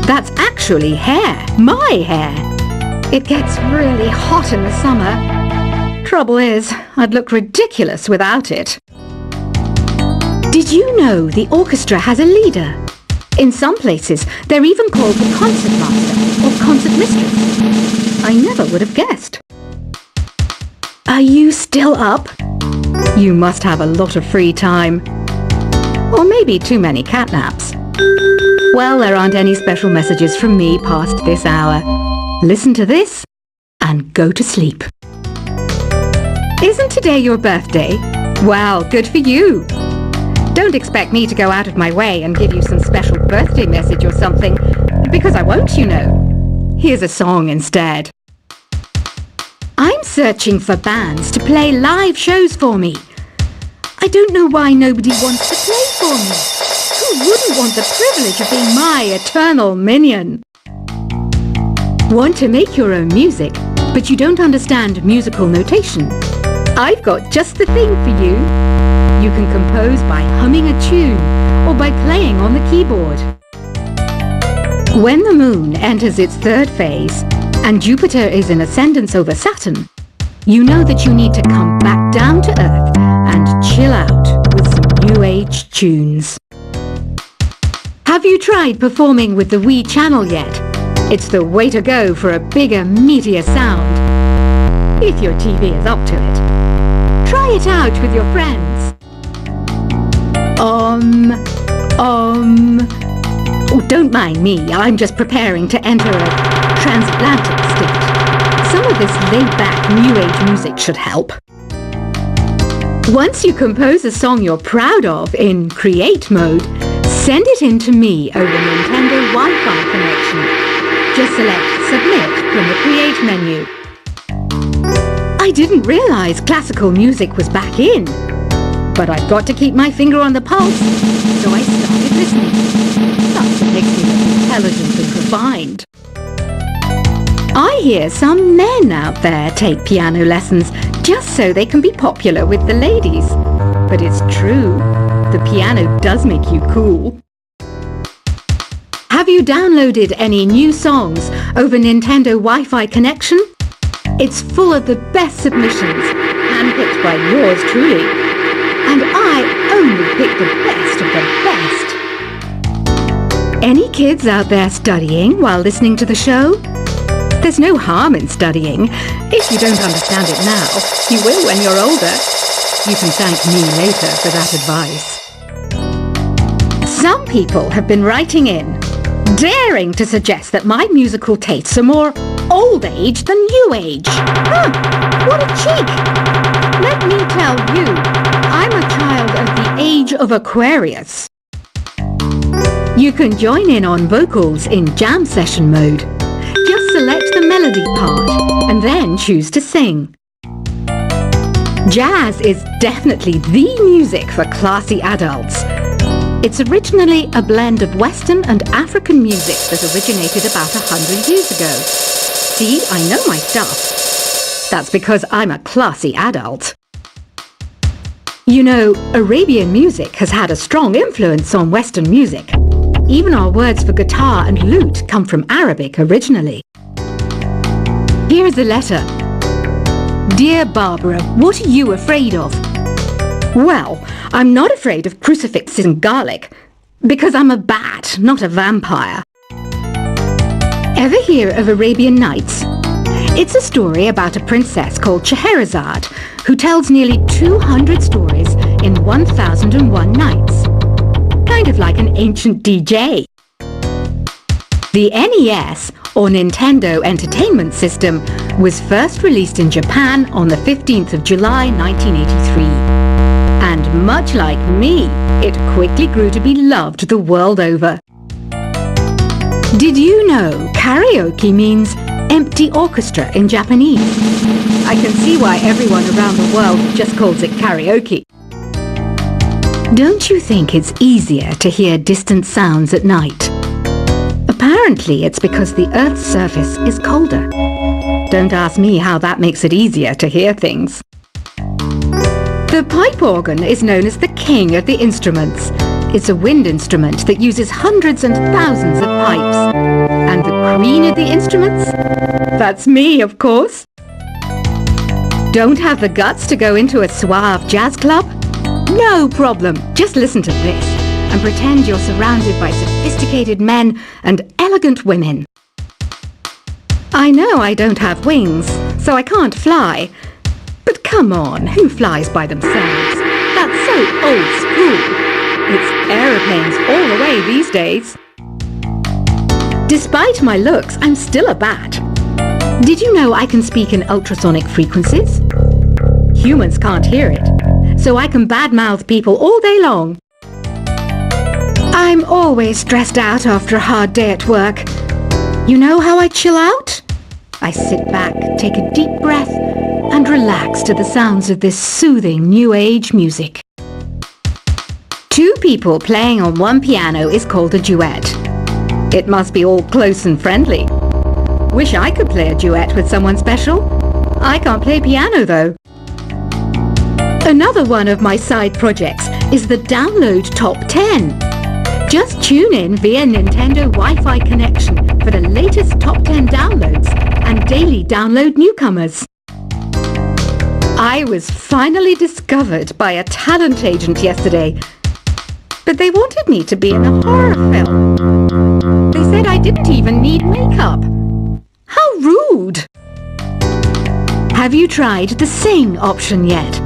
That's actually hair. My hair. It gets really hot in the summer. Trouble is, I'd look ridiculous without it. Did you know the orchestra has a leader? In some places, they're even called the concertmaster or concertmistress. I never would have guessed. Are you still up? You must have a lot of free time. Or maybe too many catnaps. Well, there aren't any special messages from me past this hour. Listen to this and go to sleep. Isn't today your birthday? Well, good for you. Don't expect me to go out of my way and give you some special birthday message or something, because I won't, you know. Here's a song instead. I'm searching for bands to play live shows for me. I don't know why nobody wants to play for me. Who wouldn't want the privilege of being my eternal minion? Want to make your own music, but you don't understand musical notation? I've got just the thing for you. You can compose by humming a tune or by playing on the keyboard. When the moon enters its third phase and Jupiter is in ascendance over Saturn, you know that you need to come back down to Earth and chill out with some new age tunes. Have you tried performing with the Wii channel yet? It's the way to go for a bigger, meatier sound. If your TV is up to it. Try it out with your friends. Oh, don't mind me, I'm just preparing to enter a transatlantic state. Some of this laid-back New Age music should help. Once you compose a song you're proud of in Create mode, send it in to me over Nintendo Wi-Fi connection. Just select Submit from the Create menu. I didn't realize classical music was back in. But I've got to keep my finger on the pulse, so I started listening. Plus, it makes me look intelligent and refined. I hear some men out there take piano lessons just so they can be popular with the ladies. But it's true, the piano does make you cool. Have you downloaded any new songs over Nintendo Wi-Fi connection? It's full of the best submissions, handpicked by yours truly. And I only pick the best of the best. Any kids out there studying while listening to the show? There's no harm in studying. If you don't understand it now, you will when you're older. You can thank me later for that advice. Some people have been writing in, daring to suggest that my musical tastes are more old age than new age. Huh, what a cheek! Let me tell you, I'm a child of the age of Aquarius. You can join in on vocals in jam session mode. Just select the melody part and then choose to sing. Jazz is definitely the music for classy adults. It's originally a blend of Western and African music that originated about 100 years ago. See, I know my stuff. That's because I'm a classy adult. You know, Arabian music has had a strong influence on Western music. Even our words for guitar and lute come from Arabic originally. Here's a letter. Dear Barbara, what are you afraid of? Well, I'm not afraid of crucifixes and garlic, because I'm a bat, not a vampire. Ever hear of Arabian Nights? It's a story about a princess called Scheherazade, who tells nearly 200 stories in 1001 nights. Kind of like an ancient DJ. The NES, or Nintendo Entertainment System, was first released in Japan on the 15th of July 1983. And much like me, it quickly grew to be loved the world over. Did you know karaoke means empty orchestra in Japanese? I can see why everyone around the world just calls it karaoke. Don't you think it's easier to hear distant sounds at night? Apparently it's because the Earth's surface is colder. Don't ask me how that makes it easier to hear things. The pipe organ is known as the king of the instruments. It's a wind instrument that uses hundreds and thousands of pipes. queen of the instruments? That's me, of course. Don't have the guts to go into a suave jazz club? No problem. Just listen to this and pretend you're surrounded by sophisticated men and elegant women. I know I don't have wings, so I can't fly. But come on, who flies by themselves? That's so old school. It's aeroplanes all the way these days. Despite my looks, I'm still a bat. Did you know I can speak in ultrasonic frequencies? Humans can't hear it, so I can badmouth people all day long. I'm always stressed out after a hard day at work. You know how I chill out? I sit back, take a deep breath, and relax to the sounds of this soothing new age music. Two people playing on one piano is called a duet. It must be all close and friendly. Wish I could play a duet with someone special. I can't play piano though. Another one of my side projects is the Download Top 10. Just tune in via Nintendo Wi-Fi connection for the latest top 10 downloads and daily download newcomers. I was finally discovered by a talent agent yesterday, but they wanted me to be in a horror film. They said I didn't even need makeup. How rude! Have you tried the Sing option yet?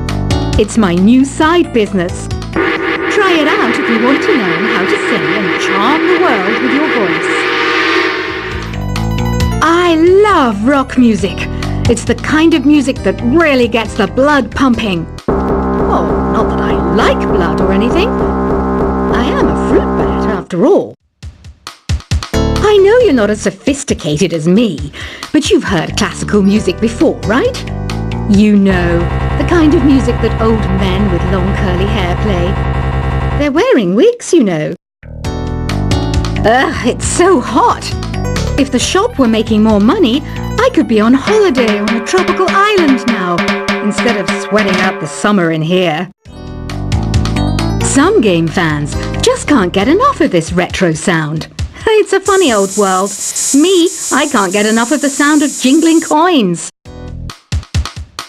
It's my new side business. Try it out if you want to learn how to sing and charm the world with your voice. I love rock music. It's the kind of music that really gets the blood pumping. Oh, not that I like blood or anything. I am a fruit bat after all. I know you're not as sophisticated as me, but you've heard classical music before, right? You know, the kind of music that old men with long curly hair play. They're wearing wigs, you know. Ugh, it's so hot. If the shop were making more money, I could be on holiday on a tropical island now, instead of sweating out the summer in here. Some game fans just can't get enough of this retro sound. It's a funny old world. Me, I can't get enough of the sound of jingling coins.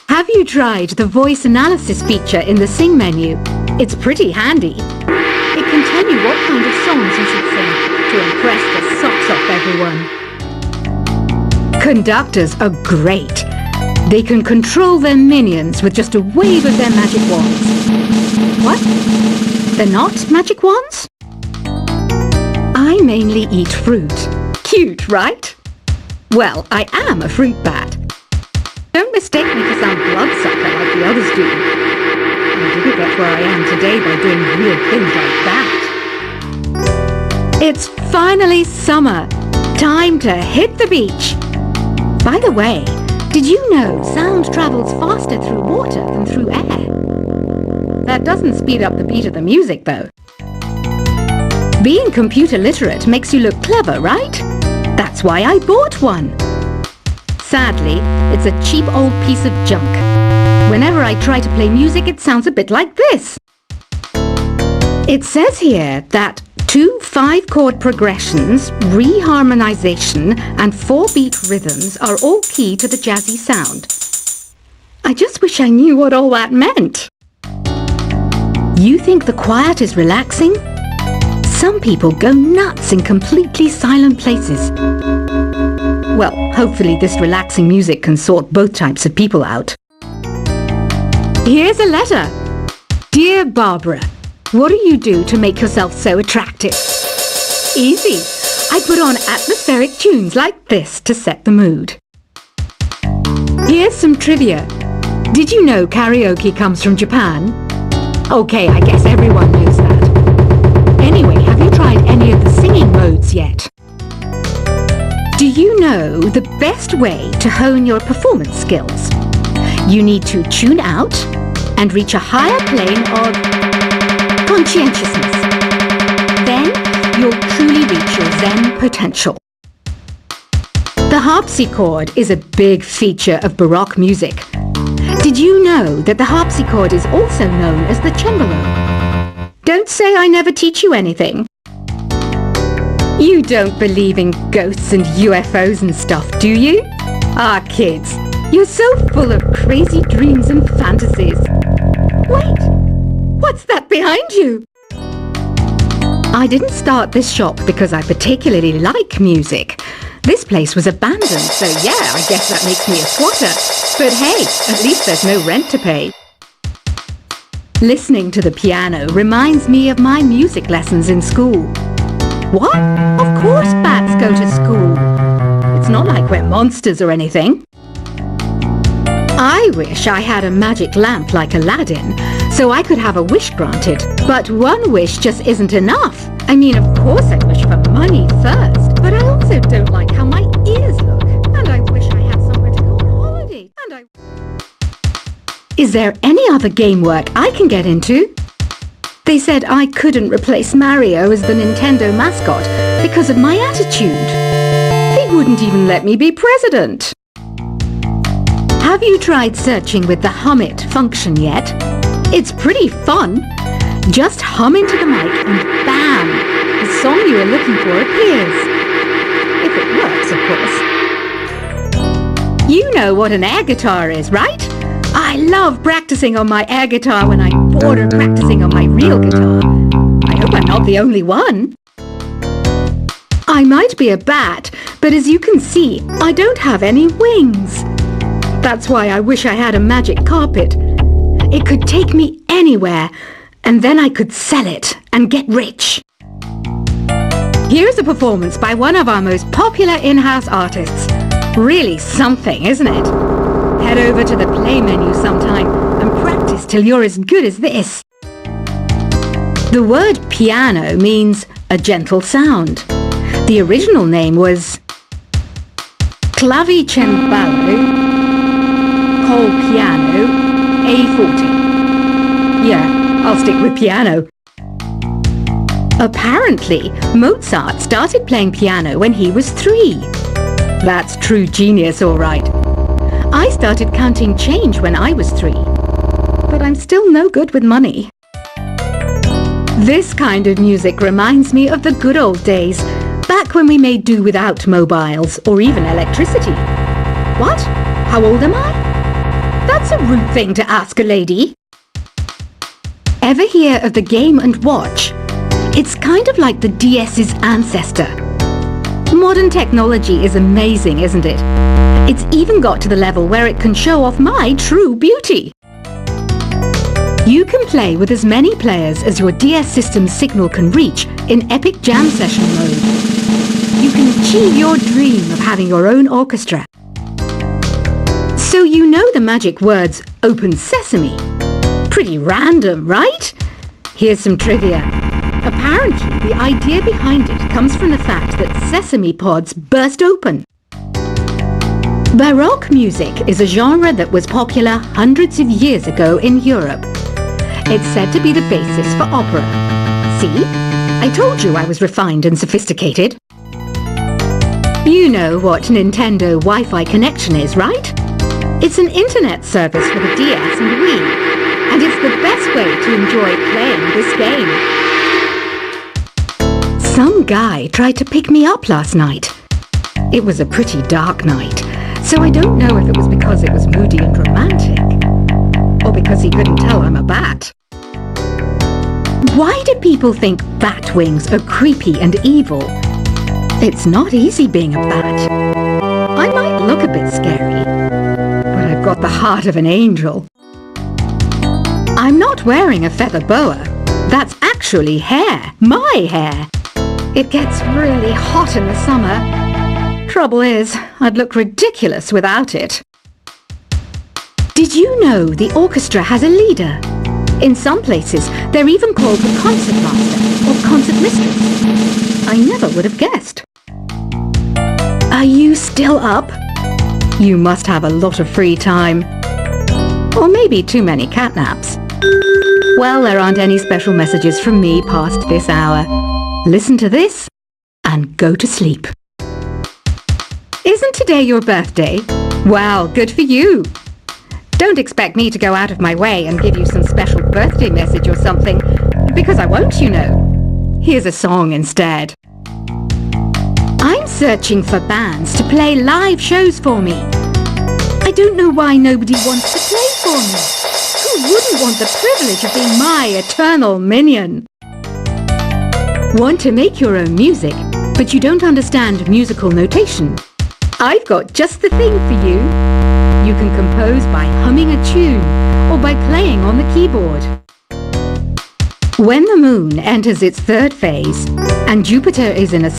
Have you tried the voice analysis feature in the Sing menu? It's pretty handy. It can tell you what kind of songs you should sing to impress the socks off everyone. Conductors are great. They can control their minions with just a wave of their magic wands. What? They're not magic wands? I mainly eat fruit. Cute, right? Well, I am a fruit bat. Don't mistake me for some bloodsucker like the others do. I didn't get where I am today by doing weird things like that. It's finally summer. Time to hit the beach. By the way, did you know sound travels faster through water than through air? That doesn't speed up the beat of the music, though. Being computer literate makes you look clever, right? That's why I bought one. Sadly, it's a cheap old piece of junk. Whenever I try to play music, it sounds a bit like this. It says here that 2 5-chord progressions, reharmonization, and 4-beat rhythms are all key to the jazzy sound. I just wish I knew what all that meant. You think the quiet is relaxing? Some people go nuts in completely silent places. Well, hopefully this relaxing music can sort both types of people out. Here's a letter. Dear Barbara, what do you do to make yourself so attractive? Easy. I put on atmospheric tunes like this to set the mood. Here's some trivia. Did you know karaoke comes from Japan? Okay, I guess everyone knows that. Anyway, have you tried any of the singing modes yet? Do you know the best way to hone your performance skills? You need to tune out and reach a higher plane of conscientiousness. Then you'll truly reach your Zen potential. The harpsichord is a big feature of Baroque music. Did you know that the harpsichord is also known as the cembalo? Don't say I never teach you anything. You don't believe in ghosts and UFOs and stuff, do you? Ah, kids, you're so full of crazy dreams and fantasies. Wait, what's that behind you? I didn't start this shop because I particularly like music. This place was abandoned, so yeah, I guess that makes me a squatter. But hey, at least there's no rent to pay. Listening to the piano reminds me of my music lessons in school. What? Of course bats go to school. It's not like we're monsters or anything. I wish I had a magic lamp like Aladdin, so I could have a wish granted. But one wish just isn't enough. I mean, of course I wish for money first, but I also don't like how my ears look. And I wish I had somewhere to go on holiday. Is there any other game work I can get into? They said I couldn't replace Mario as the Nintendo mascot because of my attitude. They wouldn't even let me be president. Have you tried searching with the hum it function yet? It's pretty fun. Just hum into the mic and bam! The song you are looking for appears. If it works, of course. You know what an air guitar is, right? I love practicing on my air guitar when I'm bored of practicing on my real guitar. I hope I'm not the only one. I might be a bat, but as you can see, I don't have any wings. That's why I wish I had a magic carpet. It could take me anywhere, and then I could sell it and get rich. Here's a performance by one of our most popular in-house artists. Really something, isn't it? Head over to the play menu sometime and practice till you're as good as this. The word piano means a gentle sound. The original name was clavicembalo col piano A40. Yeah, I'll stick with piano. Apparently, Mozart started playing piano when he was 3. That's true genius, all right. I started counting change when I was 3, but I'm still no good with money. This kind of music reminds me of the good old days, back when we made do without mobiles or even electricity. What? How old am I? That's a rude thing to ask a lady. Ever hear of the Game & Watch? It's kind of like the DS's ancestor. Modern technology is amazing, isn't it? It's even got to the level where it can show off my true beauty. You can play with as many players as your DS system's signal can reach in epic jam session mode. You can achieve your dream of having your own orchestra. So you know the magic words "Open Sesame." Pretty random, right? Here's some trivia. Apparently, the idea behind it comes from the fact that sesame pods burst open. Baroque music is a genre that was popular hundreds of years ago in Europe. It's said to be the basis for opera. See? I told you I was refined and sophisticated. You know what Nintendo Wi-Fi connection is, right? It's an internet service for the DS and Wii, and it's the best way to enjoy playing this game. Some guy tried to pick me up last night. It was a pretty dark night. So I don't know if it was because it was moody and romantic, or because he couldn't tell I'm a bat. Why do people think bat wings are creepy and evil? It's not easy being a bat. I might look a bit scary, but I've got the heart of an angel. I'm not wearing a feather boa. That's actually hair, my hair. It gets really hot in the summer. Trouble is, I'd look ridiculous without it. Did you know the orchestra has a leader? In some places, they're even called the concert master or concert mistress. I never would have guessed. Are you still up? You must have a lot of free time. Or maybe too many catnaps. Well, there aren't any special messages from me past this hour. Listen to this and go to sleep. Isn't today your birthday? Well, good for you. Don't expect me to go out of my way and give you some special birthday message or something, because I won't, you know. Here's a song instead. I'm searching for bands to play live shows for me. I don't know why nobody wants to play for me. Who wouldn't want the privilege of being my eternal minion? Want to make your own music, but you don't understand musical notation? I've got just the thing for you. You can compose by humming a tune or by playing on the keyboard. When the moon enters its third phase and Jupiter is in a